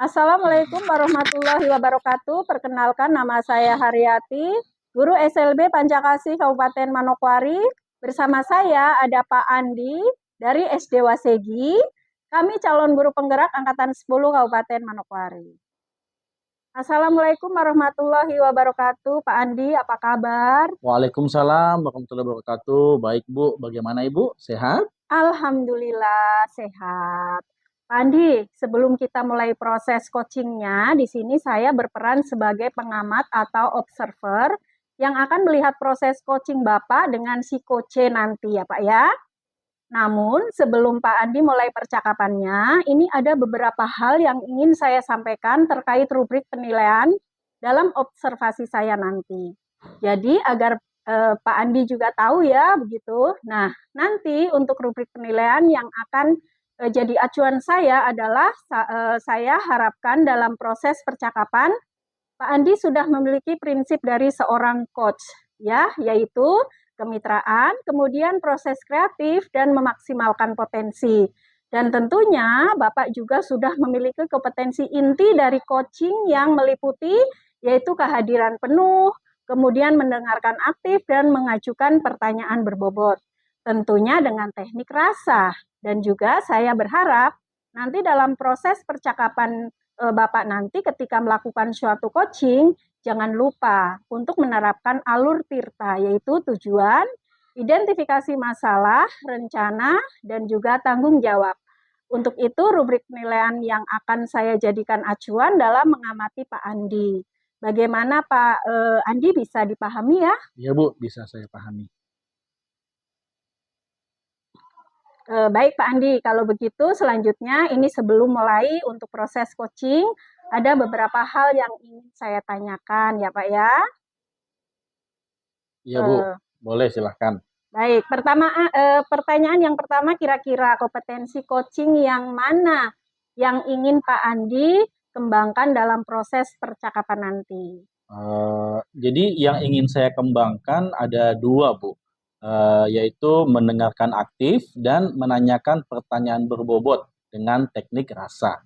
Assalamualaikum warahmatullahi wabarakatuh. Perkenalkan, nama saya Haryati, guru SLB Pancakasih Kabupaten Manokwari. Bersama saya ada Pak Andi dari SD Wasegi. Kami calon guru penggerak angkatan 10 Kabupaten Manokwari. Assalamualaikum warahmatullahi wabarakatuh. Pak Andi, apa kabar? Waalaikumsalam warahmatullahi wabarakatuh. Baik Bu, bagaimana Ibu? Sehat? Alhamdulillah sehat. Pak Andi, sebelum kita mulai proses coachingnya, di sini saya berperan sebagai pengamat atau observer yang akan melihat proses coaching Bapak dengan si coach nanti ya Pak ya. Namun sebelum Pak Andi mulai percakapannya, ini ada beberapa hal yang ingin saya sampaikan terkait rubrik penilaian dalam observasi saya nanti. Jadi agar Pak Andi juga tahu ya begitu. Nah, nanti untuk rubrik penilaian yang akan jadi acuan saya adalah saya harapkan dalam proses percakapan Pak Andi sudah memiliki prinsip dari seorang coach ya, yaitu kemitraan, kemudian proses kreatif dan memaksimalkan potensi. Dan tentunya Bapak juga sudah memiliki kompetensi inti dari coaching yang meliputi yaitu kehadiran penuh, kemudian mendengarkan aktif dan mengajukan pertanyaan berbobot. Tentunya dengan teknik rasa. Dan juga saya berharap nanti dalam proses percakapan Bapak nanti ketika melakukan suatu coaching, jangan lupa untuk menerapkan alur tirta, yaitu tujuan, identifikasi masalah, rencana, dan juga tanggung jawab. Untuk itu, rubrik penilaian yang akan saya jadikan acuan dalam mengamati Pak Andi. Bagaimana Pak Andi, bisa dipahami ya? Iya Bu, bisa saya pahami. Baik Pak Andi, kalau begitu selanjutnya ini sebelum mulai untuk proses coaching, ada beberapa hal yang ingin saya tanyakan ya Pak ya. Iya Bu, Eh, boleh silahkan. Baik, pertanyaan yang pertama, kira-kira kompetensi coaching yang mana yang ingin Pak Andi kembangkan dalam proses percakapan nanti? Jadi yang ingin saya kembangkan ada dua Bu, yaitu mendengarkan aktif dan menanyakan pertanyaan berbobot dengan teknik rasa.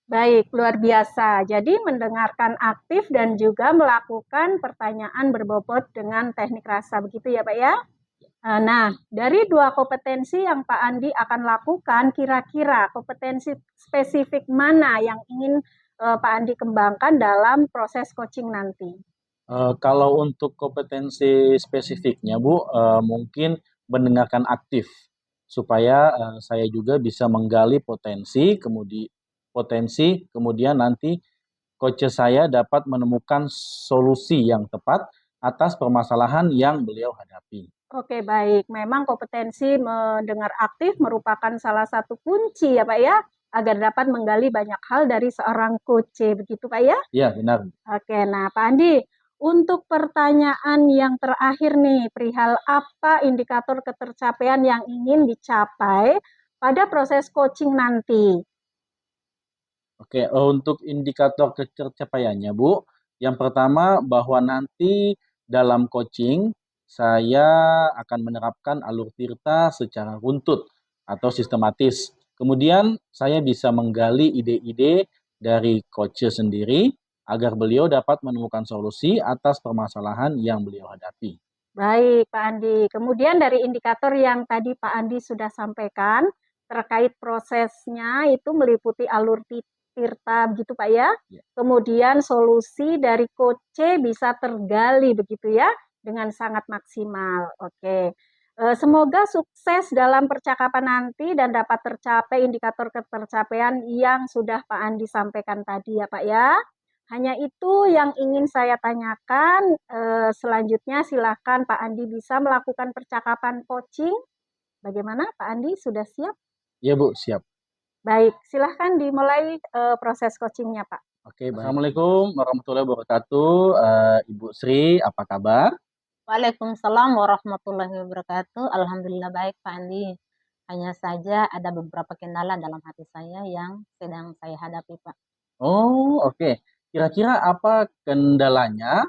Baik, luar biasa. Jadi mendengarkan aktif dan juga melakukan pertanyaan berbobot dengan teknik rasa, begitu ya Pak ya? Nah, dari dua kompetensi yang Pak Andi akan lakukan, kira-kira kompetensi spesifik mana yang ingin Pak Andi kembangkan dalam proses coaching nanti? Kalau untuk kompetensi spesifiknya Bu, mungkin mendengarkan aktif supaya saya juga bisa menggali potensi, kemudian nanti coach saya dapat menemukan solusi yang tepat atas permasalahan yang beliau hadapi. Oke, baik. Memang kompetensi mendengar aktif merupakan salah satu kunci ya Pak ya, agar dapat menggali banyak hal dari seorang coach, begitu Pak ya? Ya, benar. Oke, nah Pak Andi, untuk pertanyaan yang terakhir nih, perihal apa indikator ketercapaian yang ingin dicapai pada proses coaching nanti? Oke, untuk indikator ketercapaiannya, Bu, yang pertama bahwa nanti dalam coaching saya akan menerapkan alur tirta secara runtut atau sistematis. Kemudian saya bisa menggali ide-ide dari coach sendiri agar beliau dapat menemukan solusi atas permasalahan yang beliau hadapi. Baik, Pak Andi. Kemudian dari indikator yang tadi Pak Andi sudah sampaikan, terkait prosesnya itu meliputi alur tirta, begitu Pak ya? Ya. Kemudian solusi dari coach bisa tergali, begitu ya, dengan sangat maksimal. Oke. Semoga sukses dalam percakapan nanti dan dapat tercapai indikator ketercapaian yang sudah Pak Andi sampaikan tadi ya Pak ya. Hanya itu yang ingin saya tanyakan. Selanjutnya silakan Pak Andi bisa melakukan percakapan coaching. Bagaimana Pak Andi, sudah siap? Ya Bu, siap. Baik, silahkan dimulai proses coachingnya Pak. Oke, baik. Assalamualaikum warahmatullahi wabarakatuh. Ibu Sri, apa kabar? Waalaikumsalam warahmatullahi wabarakatuh. Alhamdulillah baik Pak Andi. Hanya saja ada beberapa kendala dalam hati saya yang sedang saya hadapi Pak. Oh, oke. Kira-kira apa kendalanya?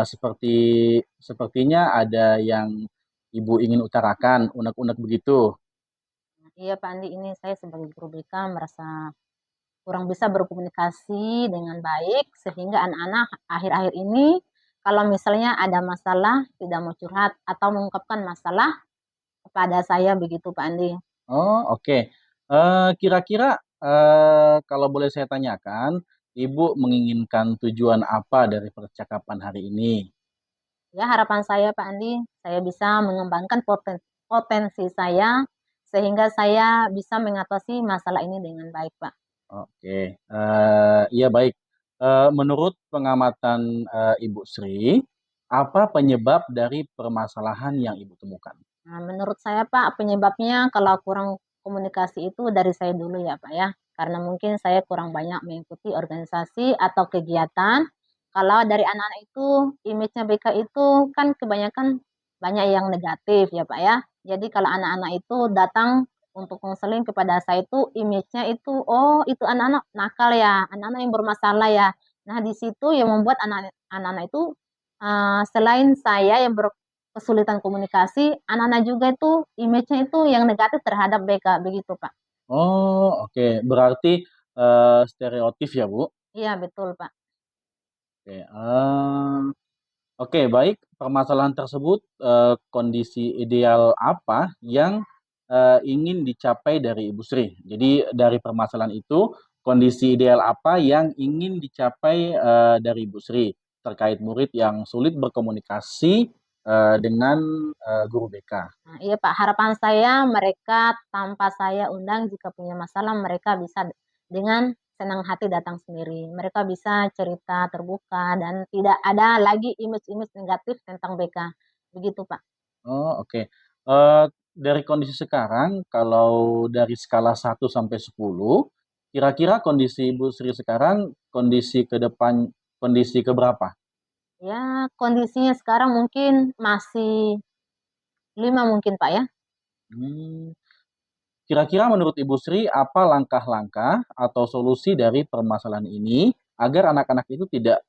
Sepertinya ada yang Ibu ingin utarakan, unek-unek begitu. Iya Pak Andi, ini saya sebagai guru BK merasa kurang bisa berkomunikasi dengan baik sehingga anak-anak akhir-akhir ini kalau misalnya ada masalah tidak mau curhat atau mengungkapkan masalah kepada saya begitu Pak Andi. Oh, oke. Kira-kira, kalau boleh saya tanyakan, Ibu menginginkan tujuan apa dari percakapan hari ini? Ya harapan saya Pak Andi, saya bisa mengembangkan potensi saya sehingga saya bisa mengatasi masalah ini dengan baik Pak. Oke, iya baik. Menurut pengamatan, Ibu Sri, apa penyebab dari permasalahan yang Ibu temukan? Nah, menurut saya Pak, penyebabnya kalau kurang komunikasi itu dari saya dulu ya Pak ya. Karena mungkin saya kurang banyak mengikuti organisasi atau kegiatan. Kalau dari anak-anak itu, image-nya BK itu kan kebanyakan banyak yang negatif ya Pak ya. Jadi kalau anak-anak itu datang untuk konseling kepada saya itu, image-nya itu, oh itu anak-anak nakal ya, anak-anak yang bermasalah ya. Nah di situ yang membuat anak-anak itu selain saya yang kesulitan komunikasi, anak-anak juga itu image-nya itu yang negatif terhadap BK, begitu Pak. Oh, oke. Berarti, stereotif ya, Bu? Iya betul Pak. Oke, oke, baik. Permasalahan tersebut, kondisi ideal apa yang, ingin dicapai dari Ibu Sri? Jadi dari permasalahan itu, kondisi ideal apa yang ingin dicapai, dari Ibu Sri terkait murid yang sulit berkomunikasi, dengan, guru BK? Nah, iya Pak, harapan saya mereka tanpa saya undang jika punya masalah mereka bisa dengan senang hati datang sendiri. Mereka bisa cerita terbuka dan tidak ada lagi image-image negatif tentang BK. Begitu Pak. Oh, oke. Dari kondisi sekarang, kalau dari skala 1 sampai 10, kira-kira kondisi Ibu Sri sekarang, kondisi ke depan, kondisi ke berapa? Ya, kondisinya sekarang mungkin masih 5 mungkin Pak ya. Hmm, kira-kira menurut Ibu Sri, apa langkah-langkah atau solusi dari permasalahan ini agar anak-anak itu tidak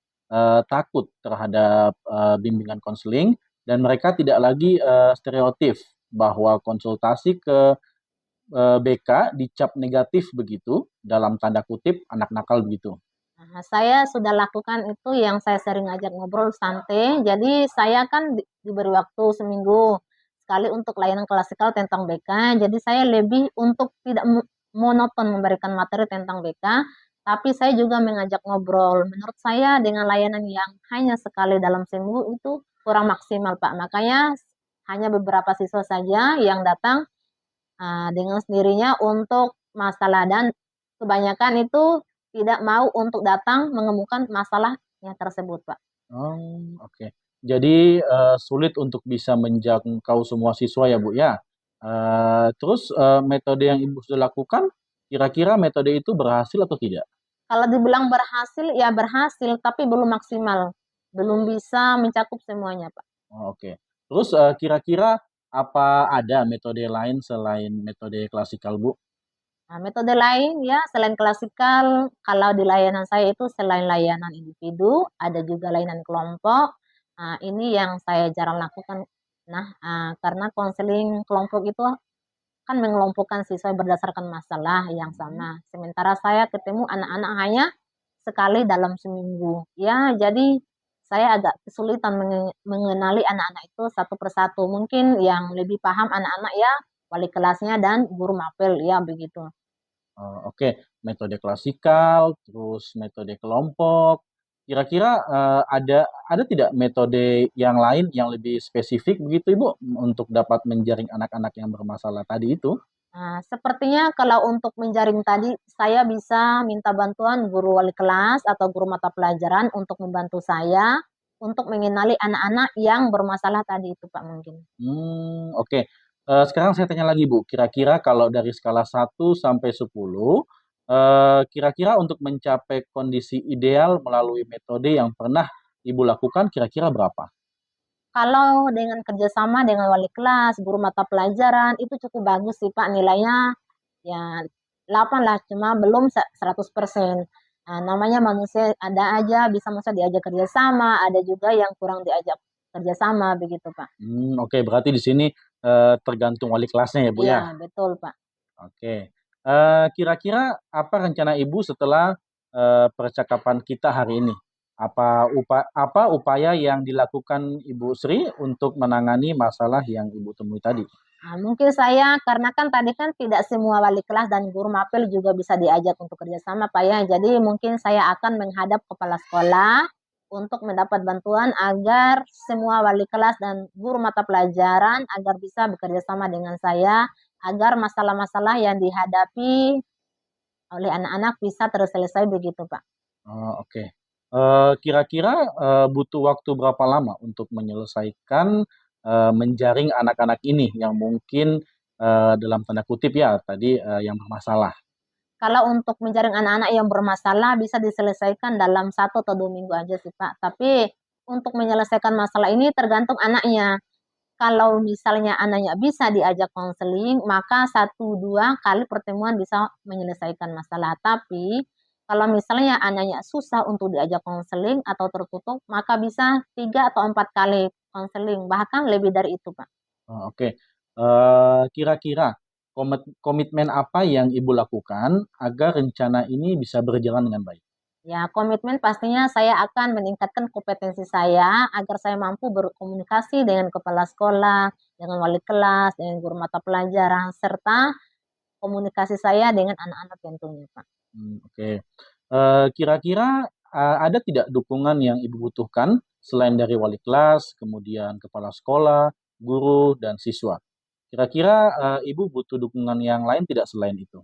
takut terhadap bimbingan konseling dan mereka tidak lagi stereotif bahwa konsultasi ke BK dicap negatif begitu, dalam tanda kutip, "anak nakal" begitu? Nah, saya sudah lakukan itu yang saya sering ngajak ngobrol santai. Jadi saya kan diberi waktu seminggu sekali untuk layanan klasikal tentang BK. Jadi saya lebih untuk tidak monoton memberikan materi tentang BK, tapi saya juga mengajak ngobrol. Menurut saya dengan layanan yang hanya sekali dalam seminggu itu kurang maksimal, Pak. Makanya hanya beberapa siswa saja yang datang dengan sendirinya untuk masalah dan kebanyakan itu tidak mau untuk datang mengemukakan masalahnya tersebut, Pak. Oh, oke. Jadi, sulit untuk bisa menjangkau semua siswa ya, Bu, ya? Terus, metode yang Ibu sudah lakukan, kira-kira metode itu berhasil atau tidak? Kalau dibilang berhasil, ya berhasil, tapi belum maksimal. Belum bisa mencakup semuanya, Pak. Oh, oke. Terus, kira-kira apa ada metode lain selain metode klasikal, Bu? Nah, metode lain ya selain klasikal, kalau di layanan saya itu selain layanan individu, ada juga layanan kelompok. Nah, ini yang saya jarang lakukan. Nah, karena konseling kelompok itu kan mengelompokkan siswa berdasarkan masalah yang Mhm. sama. Sementara saya ketemu anak-anak hanya sekali dalam seminggu. Ya, jadi saya agak kesulitan mengenali anak-anak itu satu persatu. Mungkin yang lebih paham anak-anak ya wali kelasnya dan guru mapel ya begitu. Oh, oke. Metode klasikal, terus metode kelompok. Kira-kira, ada tidak metode yang lain yang lebih spesifik begitu, Ibu, untuk dapat menjaring anak-anak yang bermasalah tadi itu? Nah, sepertinya kalau untuk menjaring tadi, saya bisa minta bantuan guru wali kelas atau guru mata pelajaran untuk membantu saya untuk mengenali anak-anak yang bermasalah tadi itu, Pak, mungkin. Oke. Sekarang saya tanya lagi, Bu, kira-kira kalau dari skala 1 sampai 10, kira-kira untuk mencapai kondisi ideal melalui metode yang pernah Ibu lakukan kira-kira berapa? Kalau dengan kerjasama dengan wali kelas, guru mata pelajaran, itu cukup bagus sih, Pak, nilainya ya 8 lah, cuma belum 100%. Nah, namanya manusia ada aja bisa masa diajak kerjasama, ada juga yang kurang diajak kerjasama, begitu, Pak. Oke, berarti di sini, tergantung wali kelasnya ya, Bu, Iya, ya? betul, Pak. Oke. Kira-kira apa rencana Ibu setelah, percakapan kita hari ini? Apa upaya yang dilakukan Ibu Sri untuk menangani masalah yang Ibu temui tadi? Mungkin saya karena kan tadi kan tidak semua wali kelas dan guru mapel juga bisa diajak untuk kerjasama Pak ya. Jadi mungkin saya akan menghadap kepala sekolah untuk mendapat bantuan agar semua wali kelas dan guru mata pelajaran agar bisa bekerja sama dengan saya agar masalah-masalah yang dihadapi oleh anak-anak bisa terselesai begitu Pak. Oh, oke. Kira-kira, butuh waktu berapa lama untuk menyelesaikan, menjaring anak-anak ini yang mungkin, dalam tanda kutip ya tadi, yang bermasalah? Kalau untuk menjaring anak-anak yang bermasalah bisa diselesaikan dalam 1 atau 2 minggu aja sih, Pak. Tapi untuk menyelesaikan masalah ini tergantung anaknya. Kalau misalnya anaknya bisa diajak konseling, maka 1, 2 kali pertemuan bisa menyelesaikan masalah. Tapi kalau misalnya anaknya susah untuk diajak konseling atau tertutup, maka bisa 3 atau 4 kali konseling, bahkan lebih dari itu, Pak. Oh, oke. Kira-kira komitmen apa yang Ibu lakukan agar rencana ini bisa berjalan dengan baik? Ya, komitmen pastinya saya akan meningkatkan kompetensi saya agar saya mampu berkomunikasi dengan kepala sekolah, dengan wali kelas, dengan guru mata pelajaran, serta komunikasi saya dengan anak-anak tentunya, Pak. Oke. Kira-kira, ada tidak dukungan yang Ibu butuhkan selain dari wali kelas, kemudian kepala sekolah, guru, dan siswa? Kira-kira, Ibu butuh dukungan yang lain tidak selain itu?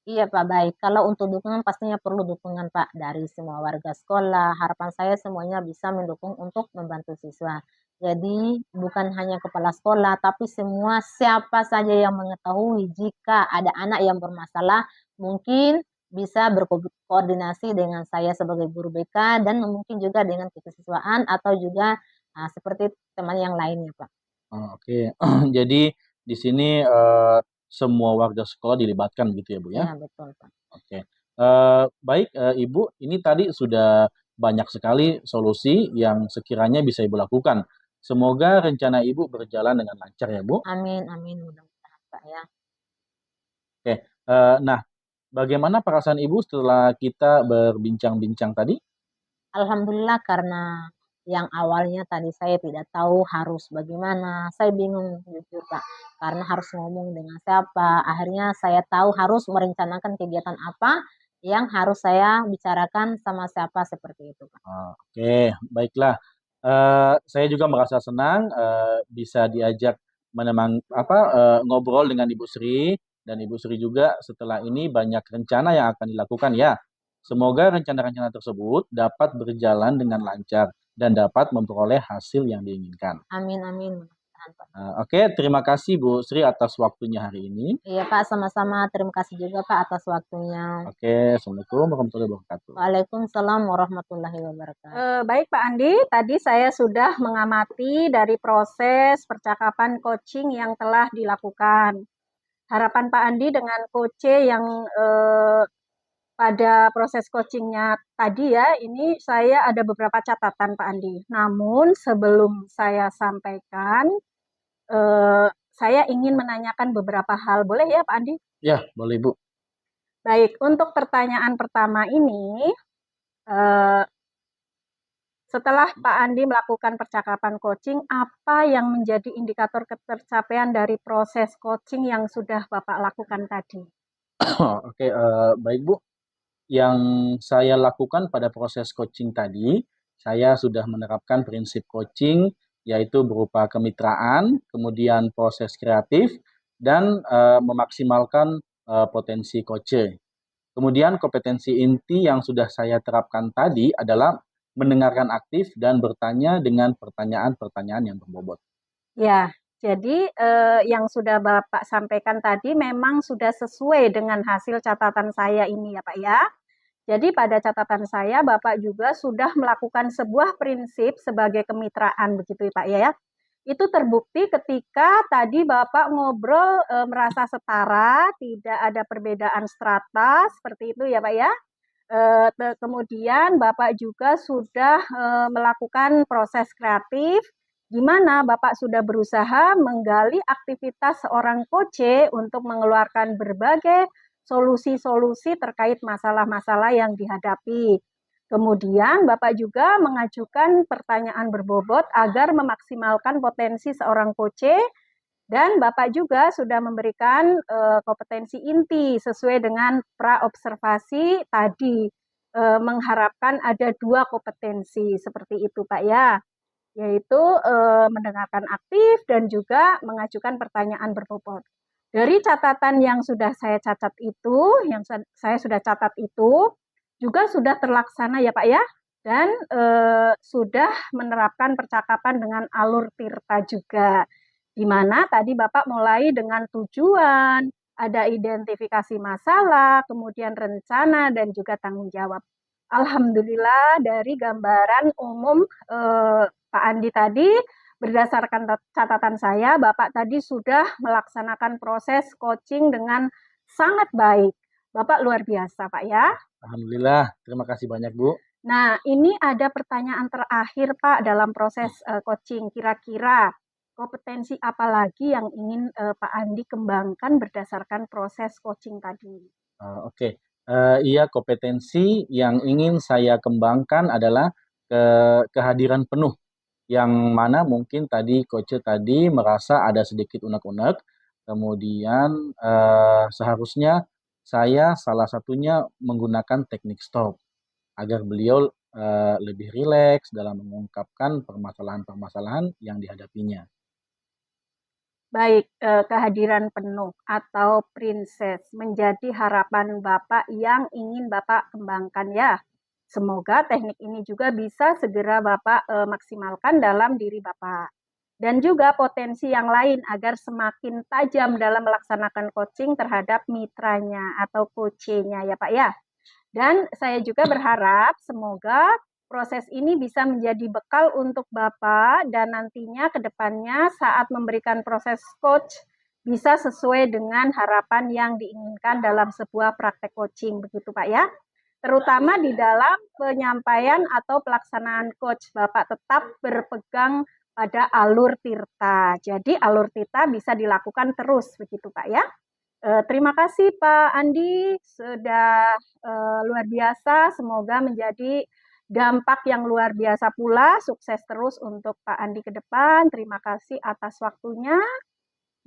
Iya Pak, baik. Kalau untuk dukungan pastinya perlu dukungan Pak dari semua warga sekolah. Harapan saya semuanya bisa mendukung untuk membantu siswa. Jadi bukan hanya kepala sekolah, tapi semua siapa saja yang mengetahui jika ada anak yang bermasalah, mungkin bisa berkoordinasi dengan saya sebagai guru BK dan mungkin juga dengan kekesiswaan atau juga seperti teman yang lainnya Pak. Oh, oke. Jadi di sini, semua warga sekolah dilibatkan gitu ya, Bu, ya? Iya betul Pak. Oke. Baik, Ibu, ini tadi sudah banyak sekali solusi yang sekiranya bisa Ibu lakukan. Semoga rencana Ibu berjalan dengan lancar ya, Bu. Amin, amin mudah-mudahan Pak ya. Oke, nah, bagaimana perasaan Ibu setelah kita berbincang-bincang tadi? Alhamdulillah karena yang awalnya tadi saya tidak tahu harus bagaimana, saya bingung jujur Kak, karena harus ngomong dengan siapa, akhirnya saya tahu harus merencanakan kegiatan apa yang harus saya bicarakan sama siapa, seperti itu Kak. Oke, baiklah. Saya juga merasa senang, bisa diajak ngobrol dengan Ibu Sri, dan Ibu Sri juga setelah ini banyak rencana yang akan dilakukan ya. Semoga rencana-rencana tersebut dapat berjalan dengan lancar dan dapat memperoleh hasil yang diinginkan. Amin amin, mudah-mudahan Pak. Oke, terima kasih Bu Sri atas waktunya hari ini. Iya Pak, sama-sama, terima kasih juga Pak atas waktunya. Oke, Assalamualaikum warahmatullahi wabarakatuh. Waalaikumsalam warahmatullahi wabarakatuh. Baik Pak Andi, tadi saya sudah mengamati dari proses percakapan coaching yang telah dilakukan. Harapan Pak Andi dengan coach yang pada proses coachingnya tadi ya, ini saya ada beberapa catatan Pak Andi. Namun sebelum saya sampaikan, saya ingin menanyakan beberapa hal. Boleh ya Pak Andi? Ya, boleh Bu. Baik, untuk pertanyaan pertama ini, eh, setelah Pak Andi melakukan percakapan coaching, apa yang menjadi indikator ketercapaian dari proses coaching yang sudah Bapak lakukan tadi? Oke, baik Bu. Yang saya lakukan pada proses coaching tadi, saya sudah menerapkan prinsip coaching, yaitu berupa kemitraan, kemudian proses kreatif, dan memaksimalkan potensi coach. Kemudian kompetensi inti yang sudah saya terapkan tadi adalah mendengarkan aktif dan bertanya dengan pertanyaan-pertanyaan yang berbobot. Ya, jadi yang sudah Bapak sampaikan tadi memang sudah sesuai dengan hasil catatan saya ini ya Pak ya. Jadi pada catatan saya Bapak juga sudah melakukan sebuah prinsip sebagai kemitraan begitu ya Pak ya. Itu terbukti ketika tadi Bapak ngobrol merasa setara, tidak ada perbedaan strata seperti itu ya Pak ya. Kemudian Bapak juga sudah melakukan proses kreatif di mana Bapak sudah berusaha menggali aktivitas seorang coach untuk mengeluarkan berbagai solusi-solusi terkait masalah-masalah yang dihadapi. Kemudian Bapak juga mengajukan pertanyaan berbobot agar memaksimalkan potensi seorang coach dan Bapak juga sudah memberikan kompetensi inti sesuai dengan pra-observasi tadi, mengharapkan ada 2 kompetensi seperti itu Pak ya, yaitu mendengarkan aktif dan juga mengajukan pertanyaan berbobot. Dari catatan yang sudah saya catat itu, yang saya sudah catat itu, juga sudah terlaksana ya Pak ya, dan sudah menerapkan percakapan dengan alur tirta juga. Di mana tadi Bapak mulai dengan tujuan, ada identifikasi masalah, kemudian rencana, dan juga tanggung jawab. Alhamdulillah dari gambaran umum Pak Andi tadi, berdasarkan catatan saya, Bapak tadi sudah melaksanakan proses coaching dengan sangat baik. Bapak luar biasa Pak ya. Alhamdulillah, terima kasih banyak Bu. Nah, ini ada pertanyaan terakhir Pak dalam proses coaching. Kira-kira kompetensi apa lagi yang ingin Pak Andi kembangkan berdasarkan proses coaching tadi? Oke. Iya, kompetensi yang ingin saya kembangkan adalah kehadiran penuh, yang mana mungkin tadi coach tadi merasa ada sedikit unek-unek, kemudian seharusnya saya salah satunya menggunakan teknik stop agar beliau lebih rileks dalam mengungkapkan permasalahan-permasalahan yang dihadapinya. Baik, kehadiran penuh atau princess menjadi harapan Bapak yang ingin Bapak kembangkan ya. Semoga teknik ini juga bisa segera Bapak maksimalkan dalam diri Bapak. Dan juga potensi yang lain agar semakin tajam dalam melaksanakan coaching terhadap mitranya atau coach-nya ya Pak ya. Dan saya juga berharap semoga proses ini bisa menjadi bekal untuk Bapak dan nantinya ke depannya saat memberikan proses coach bisa sesuai dengan harapan yang diinginkan dalam sebuah praktek coaching, begitu Pak ya. Terutama di dalam penyampaian atau pelaksanaan coach, Bapak tetap berpegang pada alur tirta. Jadi alur tirta bisa dilakukan terus, begitu Pak ya. Terima kasih Pak Andi, sudah luar biasa, semoga menjadi dampak yang luar biasa pula, sukses terus untuk Pak Andi ke depan. Terima kasih atas waktunya.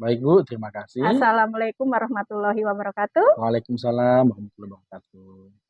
Baik Bu, terima kasih. Assalamualaikum warahmatullahi wabarakatuh. Waalaikumsalam warahmatullahi wabarakatuh.